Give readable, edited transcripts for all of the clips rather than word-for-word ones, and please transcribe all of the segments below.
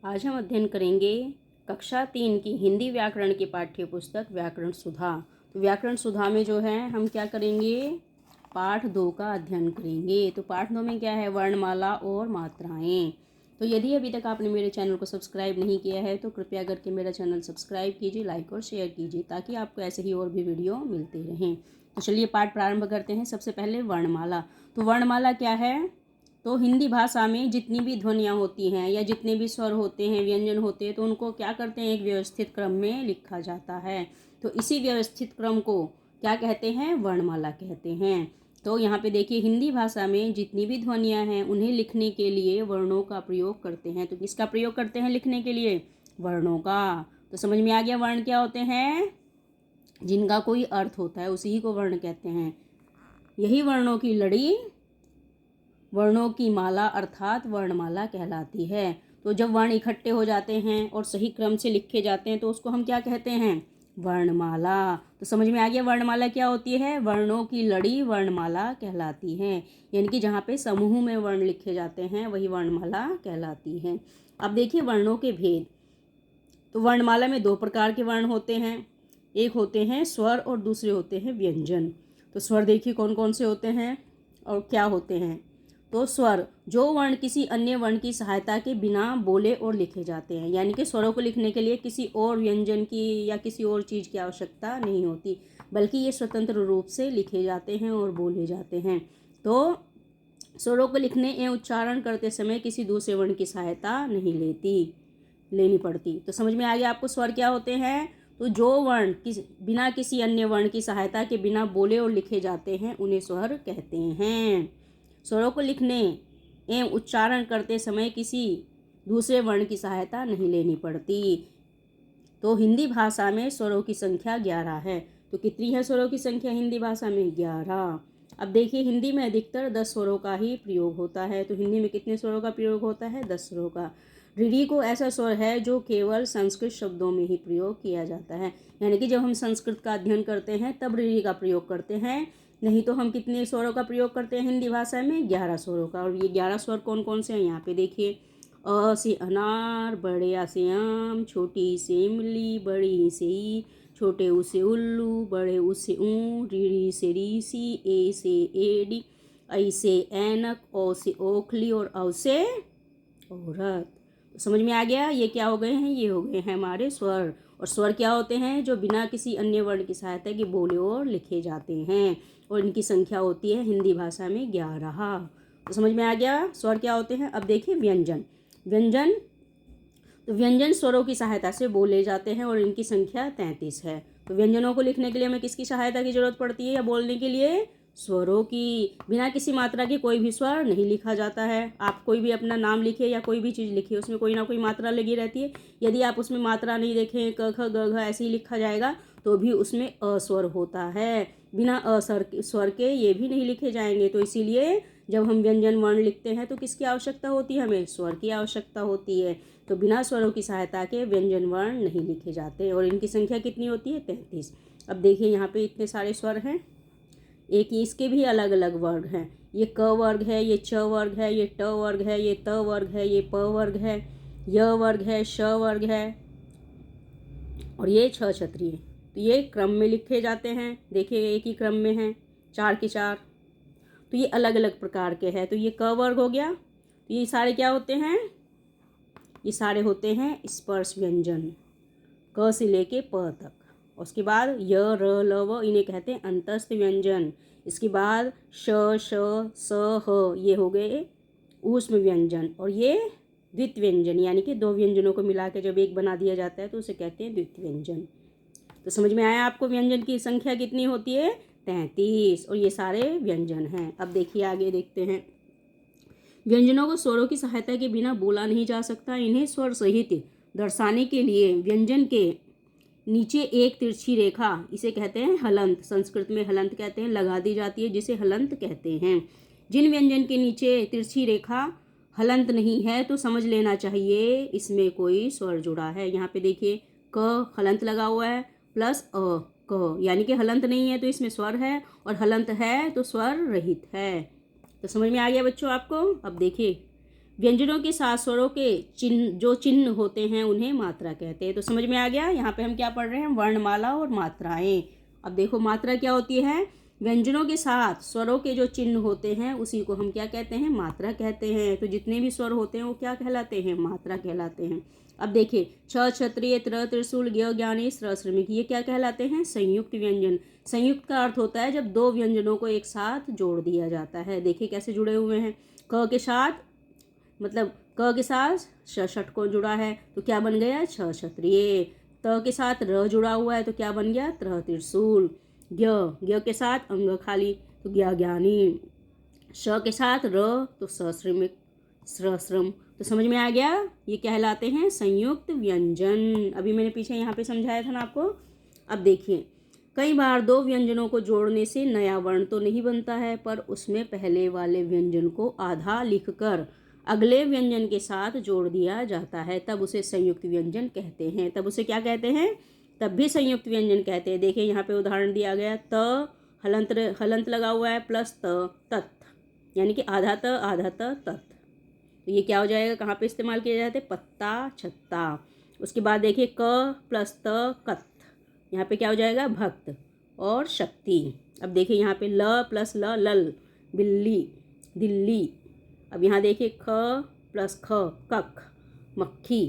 आज हम अध्ययन करेंगे कक्षा 3 की हिंदी व्याकरण की पाठ्य पुस्तक व्याकरण सुधा। तो व्याकरण सुधा में जो है हम क्या करेंगे, पाठ 2 का अध्ययन करेंगे। तो पाठ 2 में क्या है, वर्णमाला और मात्राएं। तो यदि अभी तक आपने मेरे चैनल को सब्सक्राइब नहीं किया है तो कृपया करके मेरा चैनल सब्सक्राइब कीजिए, लाइक और शेयर कीजिए ताकि आपको ऐसे ही और भी वीडियो मिलते रहें। तो चलिए पाठ प्रारंभ करते हैं। सबसे पहले वर्णमाला। तो वर्णमाला क्या है, तो हिंदी भाषा में जितनी भी ध्वनियाँ होती हैं या जितने भी स्वर होते हैं, व्यंजन होते हैं, तो उनको क्या करते हैं, एक व्यवस्थित क्रम में लिखा जाता है। तो इसी व्यवस्थित क्रम को क्या कहते हैं, वर्णमाला कहते हैं। तो यहाँ पे देखिए, हिंदी भाषा में जितनी भी ध्वनियाँ हैं उन्हें लिखने के लिए वर्णों का प्रयोग करते हैं। तो किसका प्रयोग करते हैं लिखने के लिए, वर्णों का। तो समझ में आ गया, वर्ण क्या होते हैं, जिनका कोई अर्थ होता है उसी को वर्ण कहते हैं। यही वर्णों की लड़ी, वर्णों की माला अर्थात वर्णमाला कहलाती है। तो जब वर्ण इकट्ठे हो जाते हैं और सही क्रम से लिखे जाते हैं तो उसको हम क्या कहते हैं, वर्णमाला। तो समझ में आ गया, वर्णमाला क्या होती है, वर्णों की लड़ी वर्णमाला कहलाती है। यानी कि जहाँ पे समूह में वर्ण लिखे जाते हैं वही वर्णमाला कहलाती है। अब देखिए वर्णों के भेद। तो वर्णमाला में 2 प्रकार के वर्ण होते हैं, एक होते हैं स्वर और दूसरे होते हैं व्यंजन। तो स्वर देखिए कौन कौन से होते हैं और क्या होते हैं। तो स्वर, जो वर्ण किसी अन्य वर्ण की सहायता के बिना बोले और लिखे जाते हैं। यानी कि स्वरों को लिखने के लिए किसी और व्यंजन की या किसी और चीज़ की आवश्यकता नहीं होती, बल्कि ये स्वतंत्र रूप से लिखे जाते हैं और बोले जाते हैं। तो स्वरों को लिखने एवं उच्चारण करते समय किसी दूसरे वर्ण की सहायता नहीं लेनी पड़ती। तो समझ में आ गया आपको, स्वर क्या होते हैं, तो जो वर्ण बिना किसी अन्य वर्ण की सहायता के बिना बोले और लिखे जाते हैं उन्हें स्वर कहते हैं। स्वरों को लिखने एवं उच्चारण करते समय किसी दूसरे वर्ण की सहायता नहीं लेनी पड़ती। तो हिंदी भाषा में स्वरों की संख्या 11 है। तो कितनी है स्वरों की संख्या हिंदी भाषा में, 11। अब देखिए, हिंदी में अधिकतर 10 स्वरों का ही प्रयोग होता है। तो हिंदी में कितने स्वरों का प्रयोग होता है, 10 स्वरों का। ऋ को ऐसा स्वर है जो केवल संस्कृत शब्दों में ही प्रयोग किया जाता है। यानी कि जब हम संस्कृत का अध्ययन करते हैं तब ऋ का प्रयोग करते हैं, नहीं तो हम कितने स्वरों का प्रयोग करते हैं हिंदी भाषा में, 11 स्वरों का। और ये 11 स्वर कौन कौन से हैं, यहाँ पे देखिए, अ से अनार, बड़े आ से आम, छोटी से इमली, बड़ी से ई, छोटे ऊ से उल्लू, बड़े ऊ से ऊँ, रीढ़ी से रीसी, ए से एड़ी, ऐ से ऐनक, ओ से ओखली और औ से औरत। तो समझ में आ गया, ये क्या हो गए हैं, ये हो गए हैं हमारे स्वर। और स्वर क्या होते हैं, जो बिना किसी अन्य वर्ण की सहायता के बोले और लिखे जाते हैं, और इनकी संख्या होती है हिंदी भाषा में 11। तो समझ में आ गया स्वर क्या होते हैं। अब देखिए व्यंजन। व्यंजन, तो व्यंजन स्वरों की सहायता से बोले जाते हैं और इनकी संख्या 33 है। तो व्यंजनों को लिखने के लिए हमें किसकी सहायता की जरूरत पड़ती है, या बोलने के लिए स्वरों की। बिना किसी मात्रा के कोई भी स्वर नहीं लिखा जाता है। आप कोई भी अपना नाम लिखे या कोई भी चीज़ लिखिए, उसमें कोई ना कोई मात्रा लगी रहती है। यदि आप उसमें मात्रा नहीं देखें, क ख ग घ ऐसे ही लिखा जाएगा तो भी उसमें अस्वर होता है। बिना अस्वर स्वर के ये भी नहीं लिखे जाएंगे। तो इसीलिए जब हम व्यंजन वर्ण लिखते हैं तो किसकी आवश्यकता होती है, हमें स्वर की आवश्यकता होती है। तो बिना स्वरों की सहायता के व्यंजन वर्ण नहीं लिखे जाते, और इनकी संख्या कितनी होती है, 33। अब देखिए यहाँ पे इतने सारे स्वर हैं, एक इसके भी अलग अलग वर्ग हैं। ये क वर्ग है, ये च वर्ग है, ये ट वर्ग है, ये त वर्ग है, ये प वर्ग है, य वर्ग है, श वर्ग है, और ये छ क्षत्रिय। तो ये क्रम में लिखे जाते हैं। देखिए एक ही क्रम में हैं, 4 के 4। तो ये अलग अलग प्रकार के हैं। तो ये क वर्ग हो गया। तो ये सारे क्या होते हैं, ये सारे होते हैं स्पर्श व्यंजन, क से लेके प तक। उसके बाद य र ल व, इन्हें कहते हैं अंतस्थ व्यंजन। इसके बाद श श स ह, ये हो गए ऊष्म व्यंजन। और ये द्वित व्यंजन, यानी कि 2 व्यंजनों को मिला के जब एक बना दिया जाता है तो उसे कहते हैं द्वित व्यंजन। तो समझ में आया आपको, व्यंजन की संख्या कितनी होती है, 33। और ये सारे व्यंजन हैं। अब देखिए आगे देखते हैं। व्यंजनों को स्वरों की सहायता के बिना बोला नहीं जा सकता। इन्हें स्वर सहित दर्शाने के लिए व्यंजन के नीचे एक तिरछी रेखा, इसे कहते हैं हलंत, संस्कृत में हलंत कहते हैं, लगा दी जाती है, जिसे हलंत कहते हैं। जिन व्यंजन के नीचे तिरछी रेखा हलंत नहीं है तो समझ लेना चाहिए इसमें कोई स्वर जुड़ा है। यहाँ पे देखिए क हलंत लगा हुआ है प्लस अ क, यानी कि हलंत नहीं है तो इसमें स्वर है, और हलंत है तो स्वर रहित है। तो समझ में आ गया बच्चों आपको। अब देखिए व्यंजनों के साथ स्वरों के जो चिन्ह होते हैं उन्हें मात्रा कहते हैं। तो समझ में आ गया। यहाँ पे हम क्या पढ़ रहे हैं, वर्णमाला और मात्राएं। अब देखो मात्रा क्या होती है, व्यंजनों के साथ स्वरों के जो चिन्ह होते हैं उसी को हम क्या कहते हैं, मात्रा कहते हैं। तो जितने भी स्वर होते हैं वो क्या कहलाते हैं, मात्रा कहलाते हैं। अब देखिए छ, क्षत्रिय, त्र, त्रिशूल, ज्ञ, ज्ञानी, स्र, श्रमिक, ये क्या कहलाते हैं, संयुक्त व्यंजन। संयुक्त का अर्थ होता है जब दो व्यंजनों को एक साथ जोड़ दिया जाता है। देखिए कैसे जुड़े हुए हैं, क के साथ मतलब क के साथ षटकोण जुड़ा है तो क्या बन गया, छ क्षत्रिय। त के साथ र जुड़ा हुआ है तो क्या बन गया, त्र त्रिशूल। ज्ञ के साथ अंग खाली तो ज्ञ ज्ञानी। श के साथ र तो सश्रमिक, श्रम। तो समझ में आ गया, ये कहलाते हैं संयुक्त व्यंजन। अभी मैंने पीछे यहाँ पे समझाया था ना आपको। अब देखिए कई बार दो व्यंजनों को जोड़ने से नया वर्ण तो नहीं बनता है, पर उसमें पहले वाले व्यंजन को आधा लिखकर अगले व्यंजन के साथ जोड़ दिया जाता है, तब उसे संयुक्त व्यंजन कहते हैं। तब उसे क्या कहते हैं, तब भी संयुक्त व्यंजन कहते हैं। देखिए यहाँ पे उदाहरण दिया गया, त हलंत लगा हुआ है प्लस तत्, यानी कि आधा तत्। तो ये क्या हो जाएगा, कहाँ पे इस्तेमाल किया जाता है, पत्ता छत्ता। उसके बाद देखिए क प्लस त कत, यहाँ पे क्या हो जाएगा, भक्त और शक्ति। अब देखिए यहाँ पे ल प्लस लल, बिल्ली दिल्ली। अब यहाँ देखिए ख प्लस ख कख, मक्खी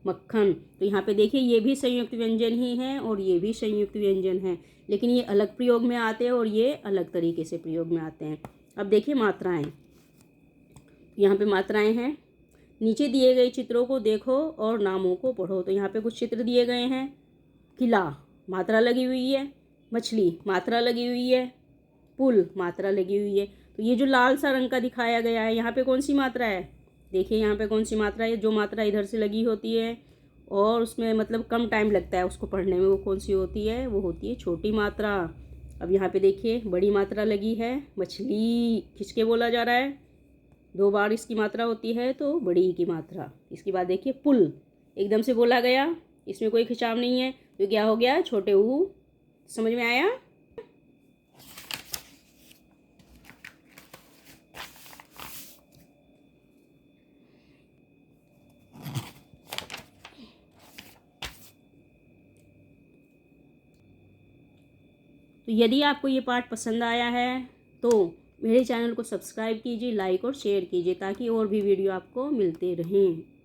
मक्खन। तो यहाँ पे देखिए ये भी संयुक्त व्यंजन ही है और ये भी संयुक्त व्यंजन है, लेकिन ये अलग प्रयोग में आते हैं और ये अलग तरीके से प्रयोग में आते हैं। अब देखिए मात्राएं, यहाँ पे मात्राएं हैं। नीचे दिए गए चित्रों को देखो और नामों को पढ़ो। तो यहाँ पे कुछ चित्र दिए गए हैं, किला मात्रा लगी हुई है, मछली मात्रा लगी हुई है, पुल मात्रा लगी हुई है। तो ये जो लाल सा रंग का दिखाया गया है यहाँ पे कौन सी मात्रा है, देखिए यहाँ पे कौन सी मात्रा है, जो मात्रा इधर से लगी होती है और उसमें मतलब कम टाइम लगता है उसको पढ़ने में, वो कौन सी होती है, वो होती है छोटी मात्रा। अब यहाँ पे देखिए बड़ी मात्रा लगी है, मछली खिंच के बोला जा रहा है, 2 बार इसकी मात्रा होती है तो बड़ी की मात्रा। इसके बाद देखिए पुल एकदम से बोला गया, इसमें कोई खिंचाव नहीं है तो क्या हो गया, छोटे ऊ। समझ में आया। तो यदि आपको ये पाठ पसंद आया है तो मेरे चैनल को सब्सक्राइब कीजिए, लाइक और शेयर कीजिए ताकि और भी वीडियो आपको मिलते रहें।